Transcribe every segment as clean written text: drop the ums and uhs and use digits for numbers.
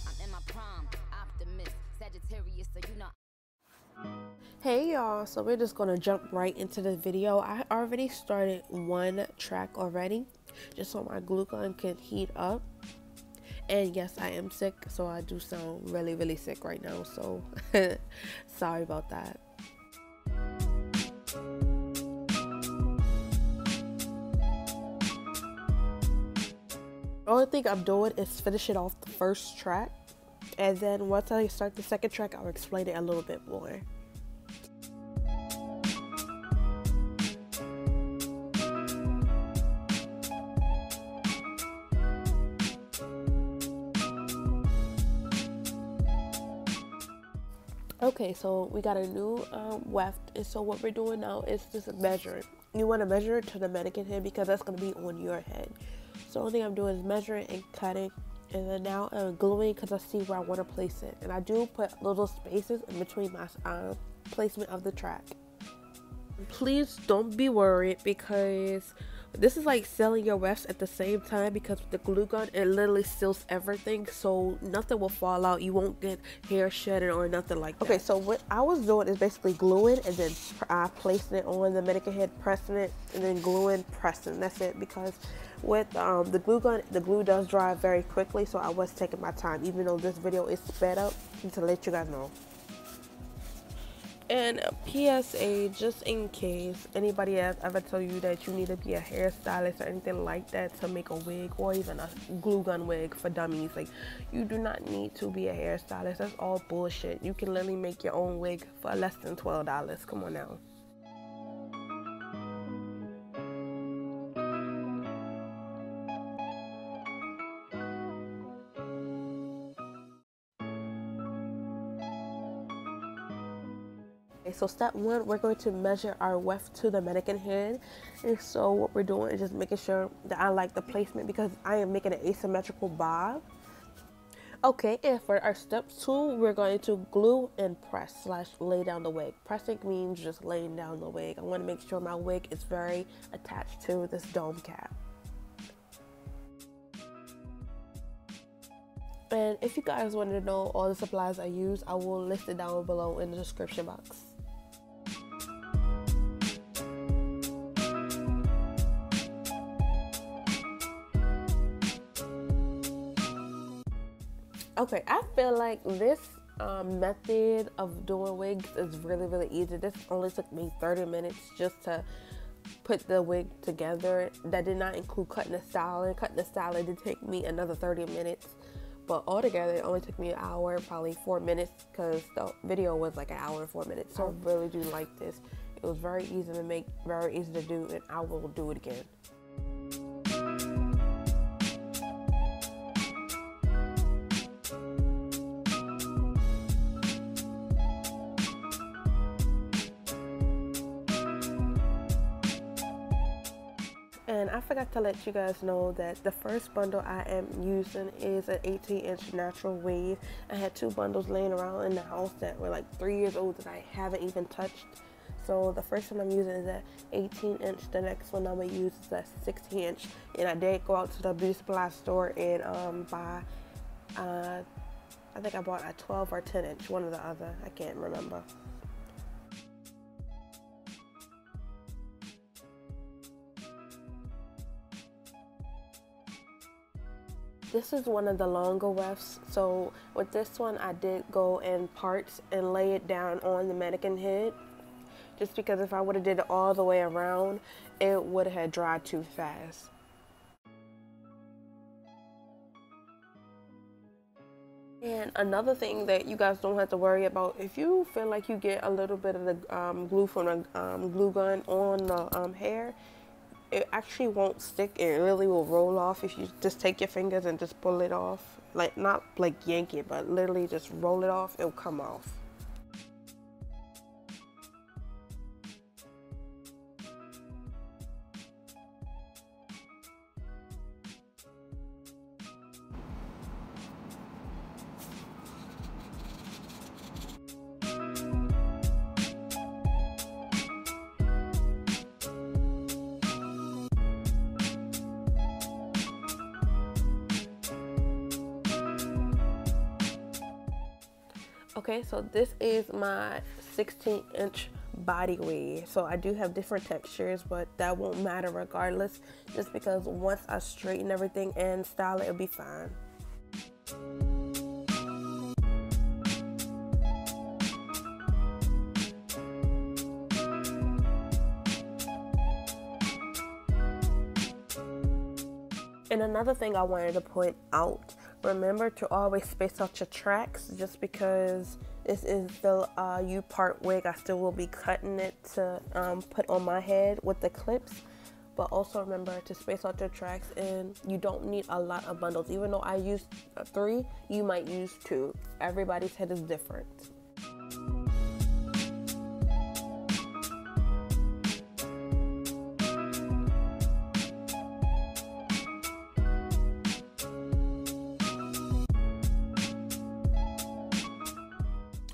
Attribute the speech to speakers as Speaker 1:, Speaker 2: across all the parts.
Speaker 1: I'm in my prime, optimist, Sagittarius, so you know.
Speaker 2: Hey y'all, so we're just gonna jump right into the video. I already started one track already, just so my glue gun can heat up. And yes, I am sick, so I do sound really sick right now, so sorry about that. The only thing I'm doing is finishing off the first track, and then once I start the second track, I'll explain it a little bit more. Okay, so we got a new weft, and so what we're doing now is just measuring. You want to measure it to the mannequin head because that's going to be on your head. So the only thing I'm doing is measuring and cutting, and then now I'm gluing because I see where I want to place it. And I do put little spaces in between my placement of the track. Please don't be worried, because this is like sealing your wefts at the same time, because with the glue gun it literally seals everything, so nothing will fall out. You won't get hair shedding or nothing like that. Okay, so what I was doing is basically gluing and then placing it on the mannequin head, pressing it, and then gluing, pressing. That's it, because with the glue gun, the glue does dry very quickly, so I was taking my time, even though this video is sped up, to let you guys know. And PSA, just in case anybody has ever told you that you need to be a hairstylist or anything like that to make a wig, or even a glue gun wig for dummies, like, you do not need to be a hairstylist. That's all bullshit. You can literally make your own wig for less than $12. Come on now. So step one, we're going to measure our weft to the mannequin head. And so what we're doing is just making sure that I like the placement, because I am making an asymmetrical bob. Okay, and for our step two, we're going to glue and press / lay down the wig. Pressing means just laying down the wig. I want to make sure my wig is very attached to this dome cap. And if you guys want to know all the supplies I use, I will list it down below in the description box. Okay, I feel like this method of doing wigs is really easy. This only took me 30 minutes just to put the wig together. That did not include cutting the styling. Cutting the styling did take me another 30 minutes. But altogether, it only took me an hour, probably 4 minutes, because the video was like an hour and 4 minutes. So I really do like this. It was very easy to make, very easy to do, and I will do it again. And I forgot to let you guys know that the first bundle I am using is an 18-inch natural wave. I had 2 bundles laying around in the house that were like 3 years old that I haven't even touched. So the first one I'm using is an 18-inch. The next one I'm going to use is a 16-inch. And I did go out to the beauty supply store and buy, I think I bought a 12 or 10-inch, one or the other. I can't remember. This is one of the longer wefts, so with this one I did go in parts and lay it down on the mannequin head, just because if I would have did it all the way around, it would have dried too fast. And another thing that you guys don't have to worry about, if you feel like you get a little bit of the glue from the glue gun on the hair, it actually won't stick. It really will roll off if you just take your fingers and just pull it off. Like, not like yank it, but literally just roll it off. It'll come off. Okay, so this is my 16-inch body weave. So I do have different textures, but that won't matter regardless, just because once I straighten everything and style it, it'll be fine. And another thing I wanted to point out, remember to always space out your tracks, just because this is the U-part wig. I still will be cutting it to put on my head with the clips. But also remember to space out your tracks, and you don't need a lot of bundles. Even though I used 3, you might use 2. Everybody's head is different.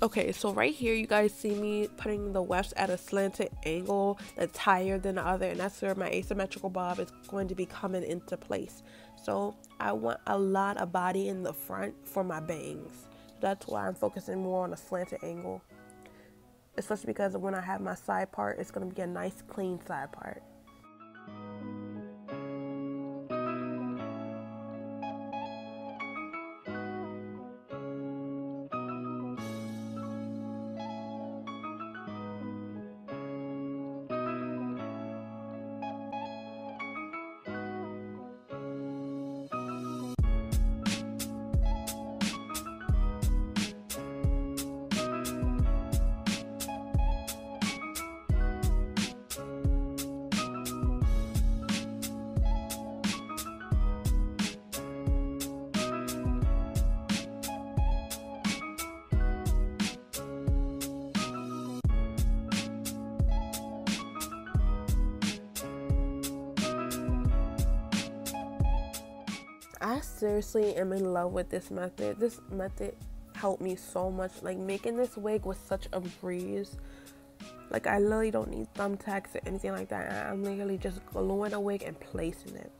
Speaker 2: Okay, so right here you guys see me putting the wefts at a slanted angle that's higher than the other, and that's where my asymmetrical bob is going to be coming into place. So I want a lot of body in the front for my bangs. That's why I'm focusing more on a slanted angle, especially because when I have my side part, it's going to be a nice clean side part. I seriously am in love with this method. This method helped me so much. Like, making this wig was such a breeze. Like, I literally don't need thumbtacks or anything like that. I'm literally just gluing a wig and placing it.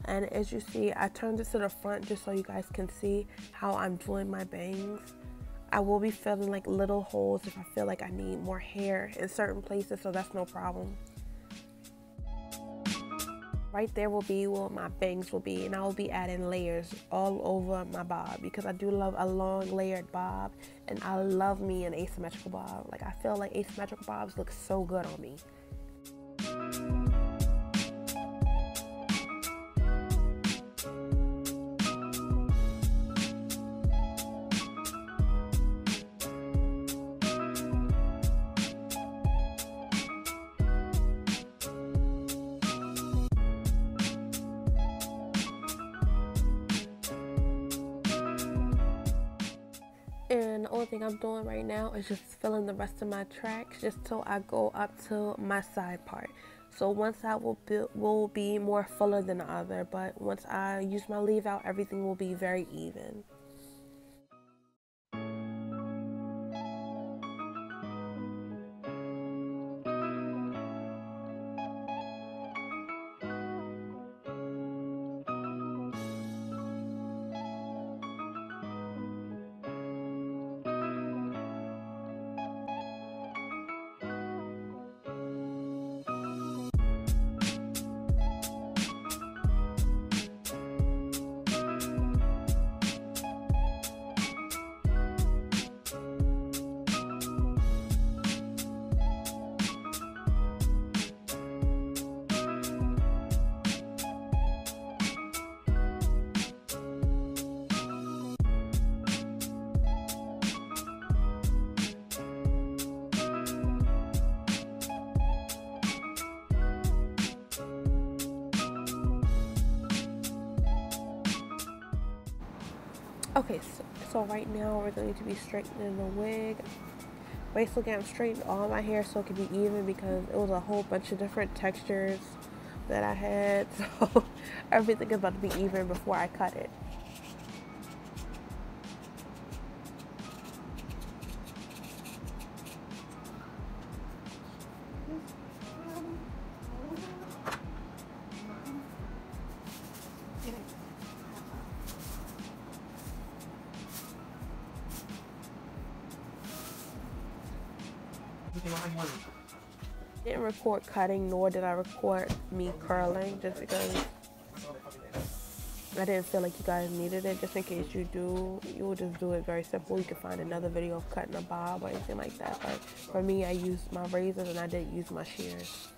Speaker 2: And as you see, I turned it to the front just so you guys can see how I'm doing my bangs. I will be filling like little holes if I feel like I need more hair in certain places, so that's no problem. Right there will be where my bangs will be, and I will be adding layers all over my bob because I do love a long layered bob, and I love me an asymmetrical bob. Like, I feel like asymmetrical bobs look so good on me. And the only thing I'm doing right now is just filling the rest of my tracks just till I go up to my side part. So one side will be more fuller than the other, but once I use my leave out, everything will be very even. Okay, so right now we're going to be straightening the wig. Basically, I'm straightening all my hair so it can be even because it was a whole bunch of different textures that I had. So everything is about to be even before I cut it. Didn't record cutting, nor did I record me curling, just because I didn't feel like you guys needed it. Just in case you do, you will just do it very simple. You can find another video of cutting a bob or anything like that. But for me, I used my razors and I didn't use my shears.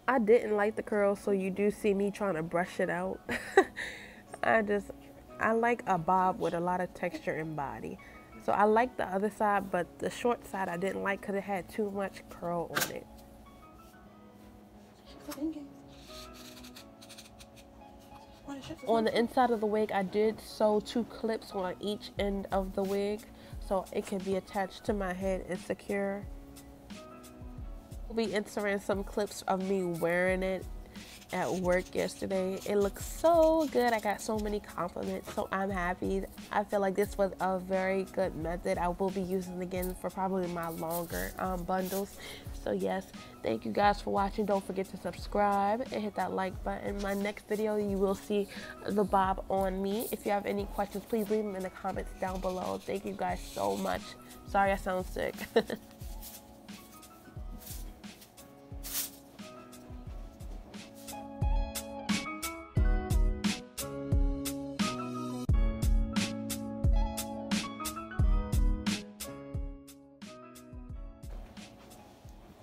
Speaker 2: I didn't like the curls, so you do see me trying to brush it out. I like a bob with a lot of texture and body. So I like the other side, but the short side I didn't like because it had too much curl on it. On the inside of the wig, I did sew 2 clips on each end of the wig, so it can be attached to my head and secure. Be inserting some clips of me wearing it at work yesterday. It looks so good. I got so many compliments, so I'm happy. I feel like this was a very good method. I will be using it again for probably my longer bundles. So yes, thank you guys for watching. Don't forget to subscribe and hit that like button. My next video, you will see the bob on me. If you have any questions, please leave them in the comments down below. Thank you guys so much. Sorry I sound sick.